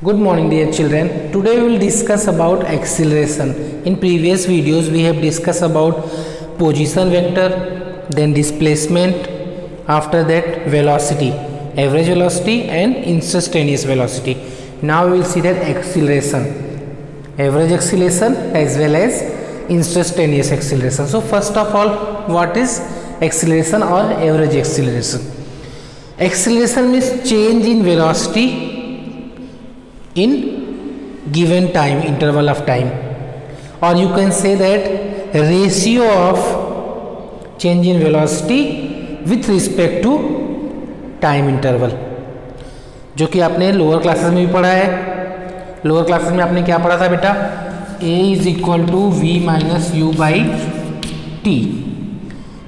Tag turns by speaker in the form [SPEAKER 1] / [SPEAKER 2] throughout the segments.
[SPEAKER 1] Good morning dear children. Today we will discuss about acceleration. In previous videos we have discussed about position vector, then displacement, after that velocity, average velocity and instantaneous velocity. Now we will see that acceleration, average acceleration as well as instantaneous acceleration. So first of all, what is acceleration or average acceleration? Acceleration means change in velocity in given time interval of time, or you can say that ratio of change in velocity with respect to time interval, जो कि आपने lower classes में भी पढ़ा है. Lower classes में आपने क्या पढ़ा था बेटा? a is equal to v minus u by t.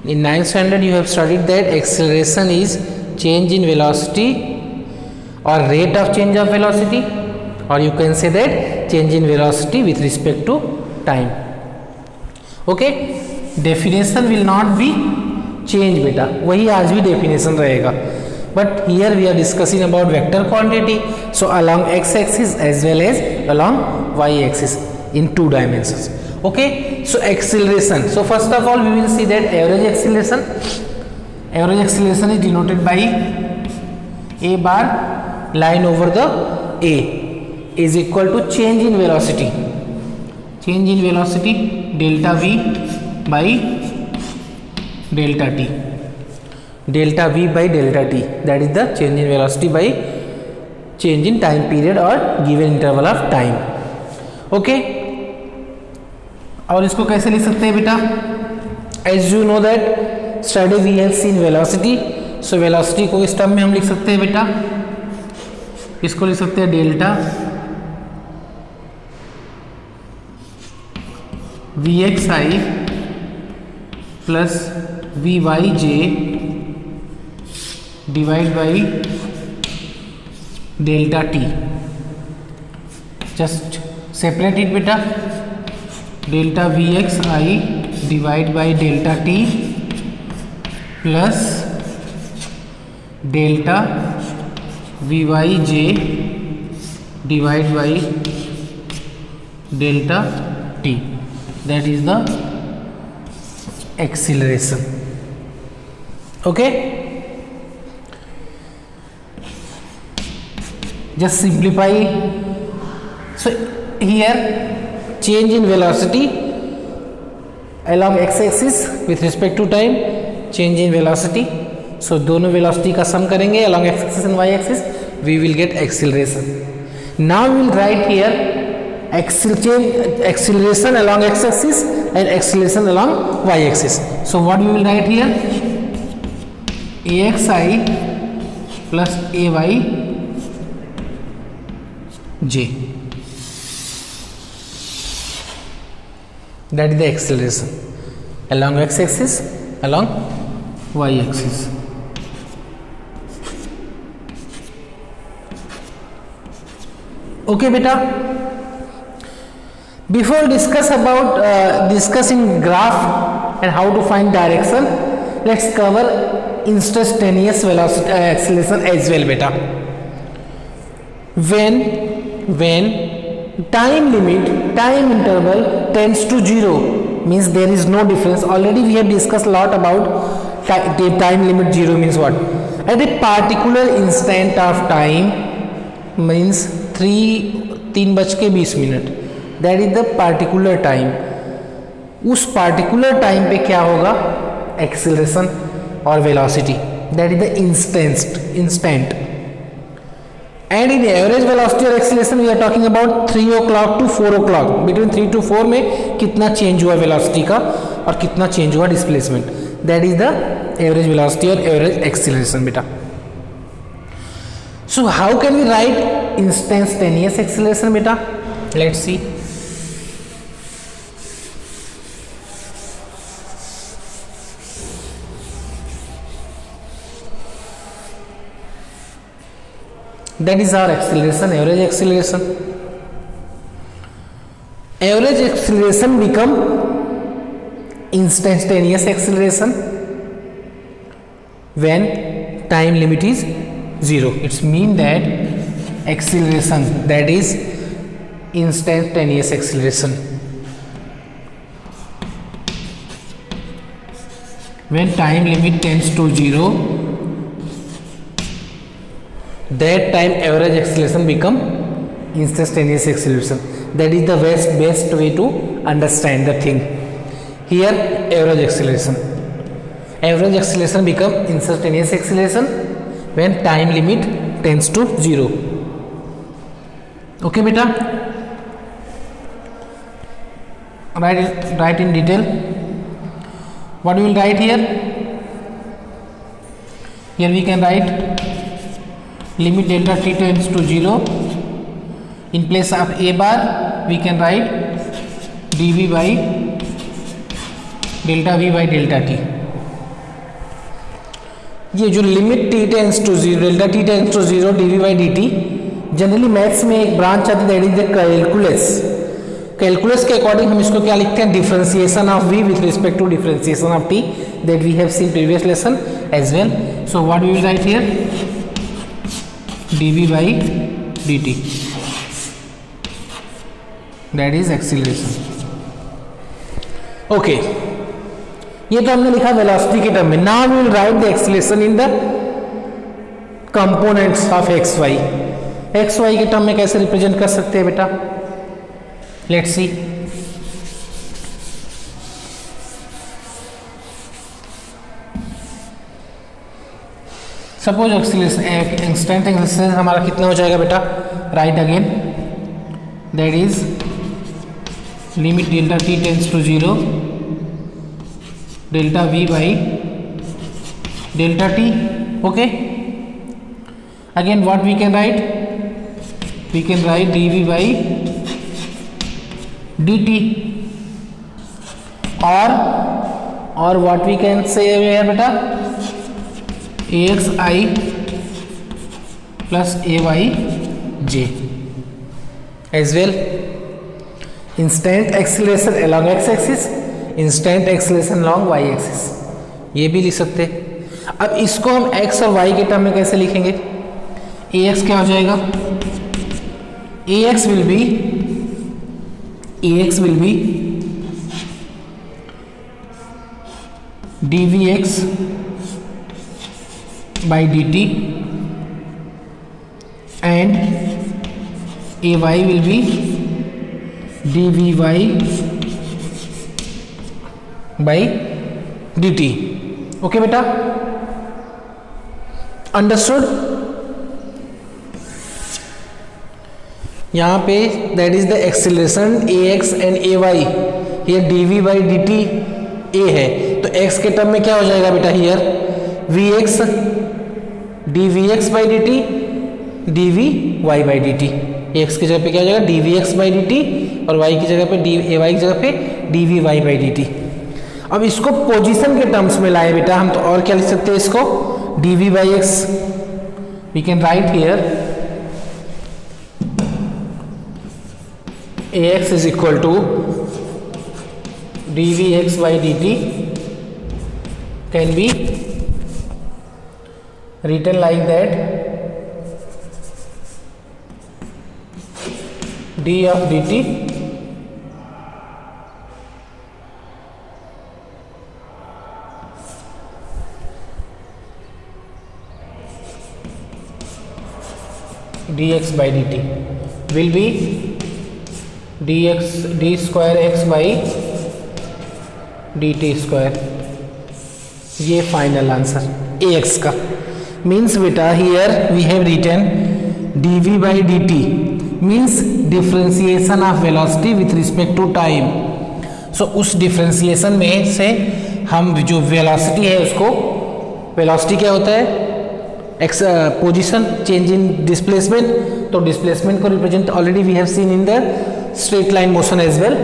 [SPEAKER 1] In 9th standard you have studied that acceleration is change in velocity or rate of change of velocity, or you can say that change in velocity with respect to time. Okay, definition will not be changed beta, वही आज भी definition रहेगा, but here we are discussing about vector quantity, so along x axis as well as along y axis in 2 dimensions. Okay, so acceleration, so first of all we will see that average acceleration. Average acceleration is denoted by a bar line over the a is equal to change in velocity, change in velocity delta v by delta t, delta v by delta t, that is the change in velocity by change in time period or given interval of time. Okay, और इसको कैसे लिख सकते हैं बेटा? as you know that study we have seen velocity, so velocity को इस term में हम लिख सकते हैं बेटा, इसको लिख सकते हैं delta v x i plus v y j divide by delta t. Just separate it बेटा, delta v x i divide by delta t plus delta v y j divide by delta t, that is the acceleration. Okay, just simplify. So here change in velocity along x axis with respect to time, change in velocity, so दोनों velocity का sum करेंगे along x axis and y axis, we will get acceleration. Now we will write here acceleration along x axis and acceleration along y axis. So what we will write here? axi plus ayj, that is the acceleration along x axis, along y axis. Okay beta, before discuss about discussing graph and how to find direction, let's cover instantaneous velocity acceleration as well beta. When time limit, time interval tends to 0, means there is no difference. Already we have discussed a lot about time limit 0 means what. At a particular instant of time means 3:20 that is the particular time. उस particular time पे क्या होगा? acceleration और velocity, that is the instant. And in average velocity or acceleration we are talking about 3 o'clock to 4 o'clock, between 3 to 4 में कितना change हुआ velocity का और कितना change हुआ displacement, that is the average velocity or average acceleration बेटा. So how can we write instantaneous acceleration beta? Let's see. That is our acceleration, average acceleration. Average acceleration become instantaneous acceleration when time limit is 0. It's mean that acceleration, that is instantaneous acceleration. When time limit tends to 0, that time average acceleration become instantaneous acceleration. That is the best way to understand the thing. Here average acceleration become instantaneous acceleration when time limit tends to 0. Okay beta, write in detail. What we will write here? Here we can write limit delta t tends to 0. In place of a bar we can write dv by delta v by delta t. ये जो limit t tends to 0 delta t tends to 0 dv by dt, generally maths में एक branch आती है that is the calculus के according हम इसको क्या लिखते हैं, differentiation of v with respect to differentiation of t, that we have seen previous lesson as well. So what we will write here, dv by dt, that is acceleration. Okay, ये तो हमने लिखा velocity के term में. Now we will write the acceleration in the components of x y. X y के term में कैसे represent कर सकते हैं बेटा, let's see. Suppose acceleration instant acceleration हमारा कितना हो जाएगा बेटा, right again, that is limit delta t tends to 0 delta v by delta t. okay, again what we can write dv by dt, or what we can say here beta, axi plus ayj as well. instant acceleration along x axis, instant acceleration long y axis, ये भी लिख सकते हैं. अब इसको हम x और y के टर्म में कैसे लिखेंगे, ax क्या हो जाएगा, ax will be dvx by dt and ay will be dvy by dt. Okay बेटा, अंडरस्टूड. यहाँ पे that is the acceleration ax and ay, ये dv by dt a है, तो x के टर्म में क्या हो जाएगा बेटा, here vx dvx by dt dvy by dt. x की जगह पे क्या हो जाएगा, dvx by dt, और y की जगह पे ay की जगह पे dvy by dt. अब इसको पोजीशन के टर्म्स में लाए बेटा हम, तो और क्या लिख सकते हैं इसको, dv by x we can write here ax is equal to dvx by dt can be written like that, d of dt dx by dt will be d square x by dt square. ये final answer ax का. Means बेटा here we have written dv by dt means differentiation of velocity with respect to time. So उस डिफरेंशिएशन में से हम जो velocity है उसको, वेलोसिटी क्या होता है, x position change in displacement, तो डिस्प्लेसमेंट को represent already we have seen in the straight line motion as well.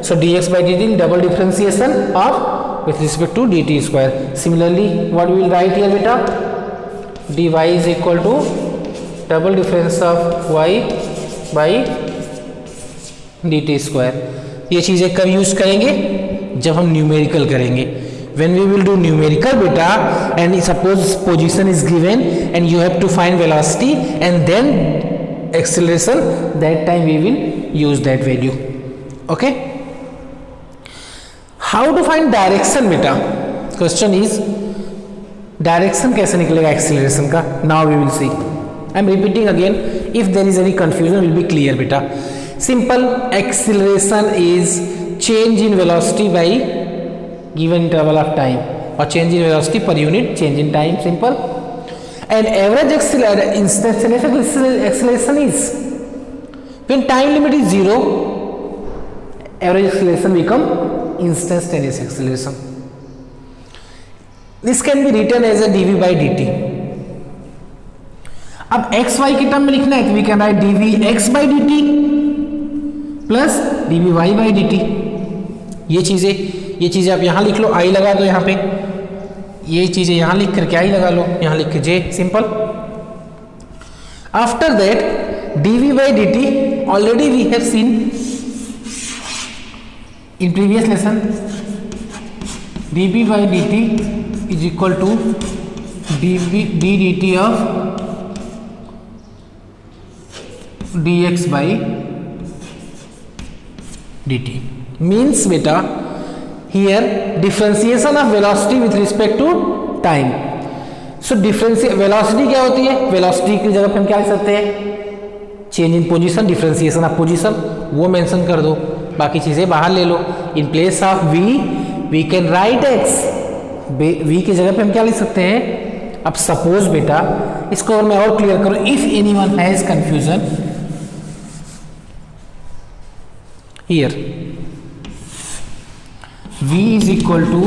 [SPEAKER 1] So dx by dt double differentiation of with respect to dt square. Similarly what we will write here बेटा, dy is equal to double difference of y by dt square. ये चीज़ें कब use करेंगे, जब हम numerical करेंगे. when we will do numerical beta and suppose position is given and you have to find velocity and then acceleration, that time we will use that value. Okay, how to find direction बेटा? Question is direction कैसे निकलेगा acceleration का? Now we will see. I am repeating again, if there is any confusion will be clear बेटा. Simple, acceleration is change in velocity by given interval of time, और change in velocity पर unit change in time. Simple. And average instantaneous acceleration is when time limit is 0, average acceleration become instantaneous acceleration. This can be written as a dv by dt. अब x y के term में लिखना है तो we can write dv x by dt plus dv y by dt. ये चीजें आप यहां लिख लो, i लगा दो यहां पे, ये चीजें यहां लिख करके i लगा लो, यहां लिख के j. Simple. After that dv by dt already we have seen in previous lesson. dv by dt is equal to dt of dx by dt. means beta here differentiation of velocity with respect to time. so velocity क्या होती है? velocity की जगह पे हम क्या लिख सकते हैं? Change in position, differentiation of position, वो मेंशन कर दो, बाकी चीजें बाहर ले लो. In place of we can write x. v की जगह पे हम क्या लिख सकते हैं? अब सपोज बेटा, इसको और मैं और क्लियर करूं, if anyone has confusion here, v is equal to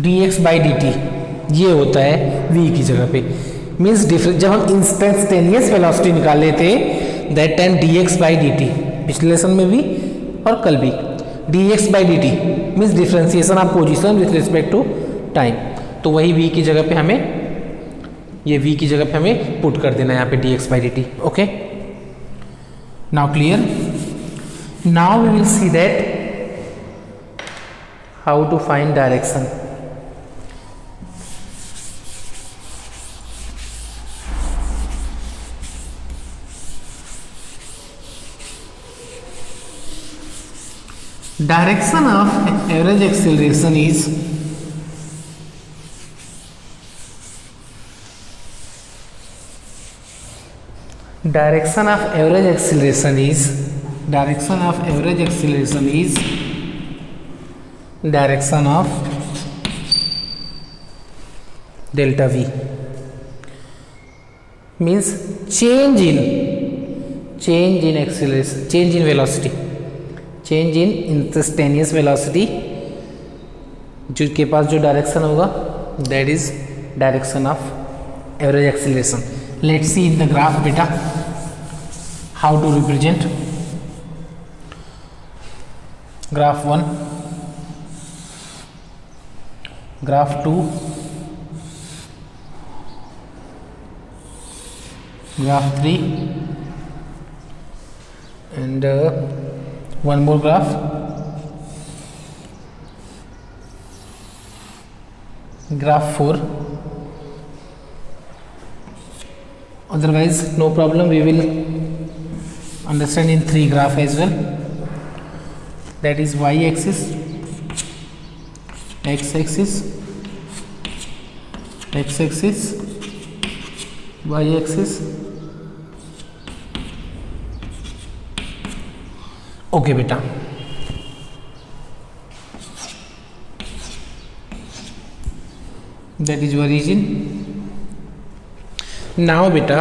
[SPEAKER 1] dx by dt, ये होता है v की जगह पे. मीन्स जब हम इंस्टेंटेनियस वेलोसिटी निकाल लेते that time dx by dt, पिछले लेसन में भी और कल भी, dx by dt means differentiation of position with respect to time. तो वही v की जगह पे हमें, ये v की जगह पे हमें पुट कर देना है यहाँ पे dx by dt. Okay, now clear. Now we will see that how to find direction. Direction of average acceleration is direction of average acceleration is direction of delta v. means change in acceleration, change in velocity, change in instantaneous velocity, जो के पास जो direction होगा that is direction of average acceleration. Let's see in the graph बेटा how to represent. Graph 1, graph 2, graph 3 and one more graph. Graph 4. Otherwise no problem, we will understand in 3 graph as well. That is y axis, x axis, x axis, y axis. Okay बेटा, that is origin. Now बेटा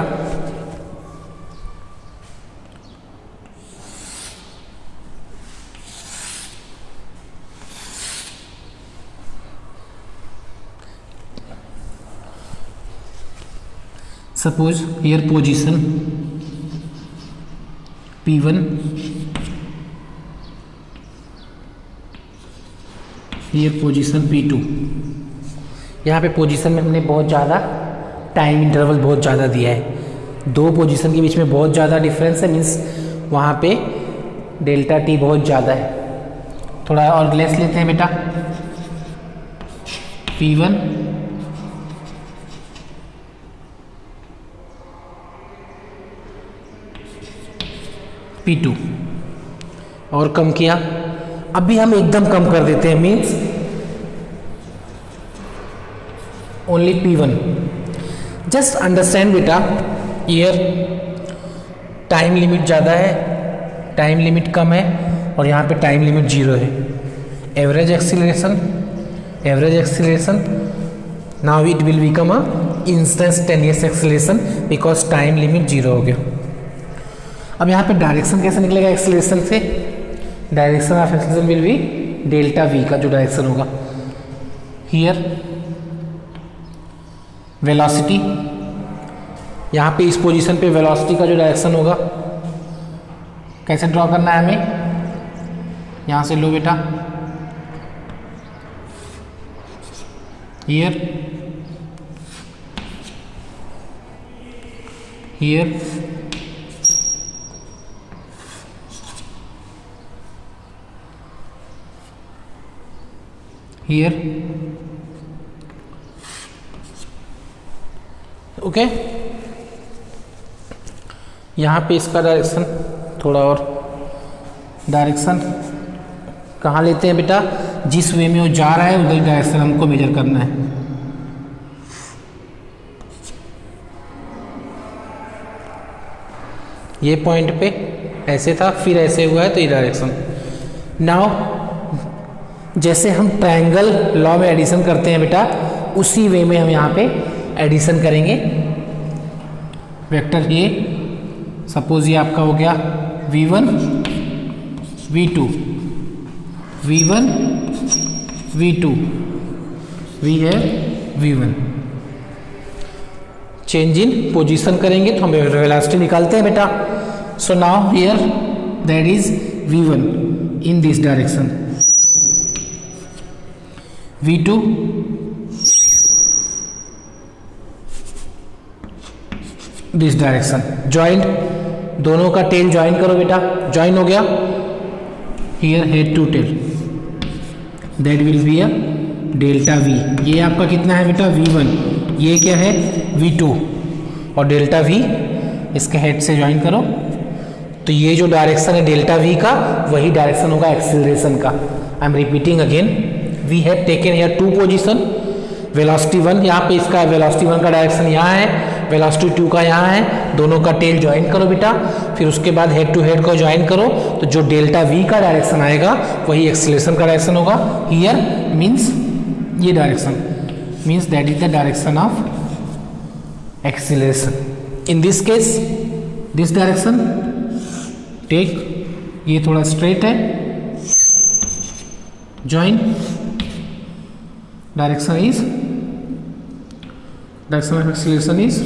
[SPEAKER 1] suppose here position P1, ये position P2. यहाँ पे position में हमने बहुत ज़्यादा time interval बहुत ज़्यादा दिया है, 2 पोजीशन के बीच में बहुत ज़्यादा डिफरेंस है. मीन्स वहाँ पे डेल्टा टी बहुत ज़्यादा है. थोड़ा और लेस लेते हैं बेटा. P1 P2 और कम किया, अभी हम एकदम कम कर देते हैं, means only P1। Just understand बेटा, ईयर टाइम लिमिट ज़्यादा है, टाइम लिमिट कम है, और यहाँ पे टाइम लिमिट 0 है। Average acceleration now it will become a instantaneous acceleration because time limit 0 हो गया। अब यहाँ पे डायरेक्शन कैसे निकलेगा एक्सीलरेशन से? Direction of acceleration will be delta we का जो डायरेक्शन होगा। हियर वेलोसिटी, यहाँ पे इस पोजीशन पे वेलोसिटी का जो डायरेक्शन होगा कैसे ड्रॉ करना है हमें? यहाँ से लो बेटा, हियर हियर हियर, ओके। यहाँ पे इसका डायरेक्शन थोड़ा और, डायरेक्शन कहाँ लेते हैं बेटा? जिस वे में वो जा रहा है उधर डायरेक्शन हमको मेजर करना है। ये पॉइंट पे ऐसे था, फिर ऐसे हुआ है, तो ये डायरेक्शन। नाउ जैसे हम ट्रायंगल लॉ में एडिशन करते हैं बेटा, उसी वे में हम यहाँ पे एडिशन करेंगे। वेक्टर ए, सपोज ये आपका हो गया V1 V2, V1 V2, V है V1। चेंज इन पोजीशन करेंगे तो हम वेलोसिटी निकालते हैं बेटा। So now here that is V1 in this direction, V2 this direction. Joint, दोनों का टेल ज्वाइन करो बेटा, ज्वाइन हो गया। Here head to tail, that will be a delta V। ये आपका कितना है बेटा? V1, ये क्या है? V2, और डेल्टा V इसके हेड से ज्वाइन करो, तो ये जो डायरेक्शन है डेल्टा V का, वही डायरेक्शन होगा एक्सीलरेशन का। I am repeating again, we have taken here 2 position, velocity 1, यहाँ पे इसका वेलोसिटी 1 का डायरेक्शन यहाँ है, वेलोसिटी 2 का यहाँ है, दोनों का टेल ज्वाइन करो बेटा। फिर उसके बाद हेड टू हेड को ज्वाइन करो, तो जो डेल्टा V का डायरेक्शन आएगा वही एक्सीलरेशन का डायरेक्शन होगा। हियर मीन्स ये direction, means that is the direction of acceleration. In this case this direction take, ये थोड़ा स्ट्रेट है, join, direction of acceleration is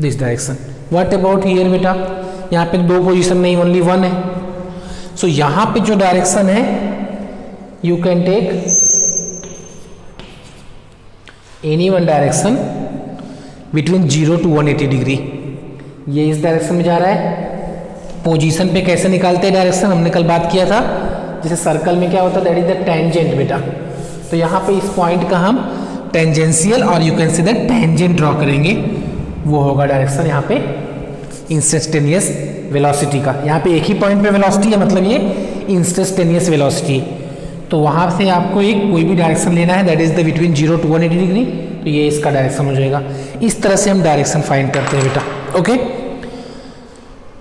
[SPEAKER 1] this direction. What about here बेटा? यहाँ पे 2 पोजीशन नहीं, ओनली 1 है। सो यहाँ पे जो डायरेक्शन है, you can take any one direction between 0 to 180 degree. ये इस डायरेक्शन में जा रहा है। पोजीशन पे कैसे निकालते हैं डायरेक्शन, हमने कल बात किया था। जैसे सर्कल में क्या होता है, दैट इज द टेंजेंट बेटा। तो यहाँ पे इस पॉइंट का हम टेंजेंशियल और you can see the tangent draw करेंगे, वो होगा डायरेक्शन यहाँ पे इंस्टेंटेनियस वेलोसिटी का। यहाँ पे एक ही पॉइंट पे वेलोसिटी है, मतलब ये इंस्टेंटेनियस वेलोसिटी। तो वहाँ से आपको एक कोई भी डायरेक्शन लेना है, that is the between 0 to 180 degree, तो ये इसका डायरेक्शन हो जाएगा। इस तरह से हम डायरेक्शन फाइंड करते हैं बेटा, okay.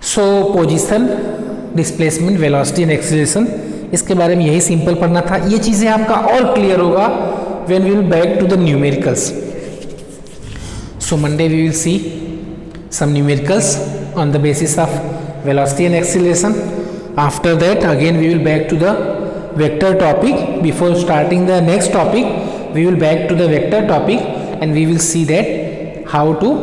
[SPEAKER 1] So position, displacement, velocity and acceleration, इसके बारे में यही सिंपल पढ़ना था। ये चीज़ें आपका और क्लियर होगा when we will back to the numericals. So Monday we will see some numericals on the basis of velocity and acceleration. After that again we will back to the vector topic. Before starting the next topic, we will back to the vector topic and we will see that how to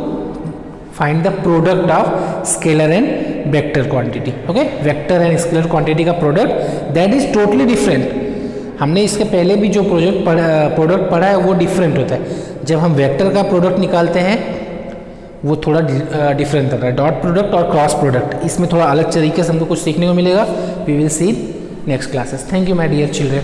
[SPEAKER 1] find the product of scalar and vector quantity. Okay, vector and scalar quantity का product that is totally different. हमने इसके पहले भी जो product पढ़ा है वो different होता है। जब हम वेक्टर का प्रोडक्ट निकालते हैं वो थोड़ा डिफरेंट होता है, डॉट प्रोडक्ट और क्रॉस प्रोडक्ट, इसमें थोड़ा अलग तरीके से हमको कुछ सीखने को मिलेगा। We will see next classes. Thank you my dear children.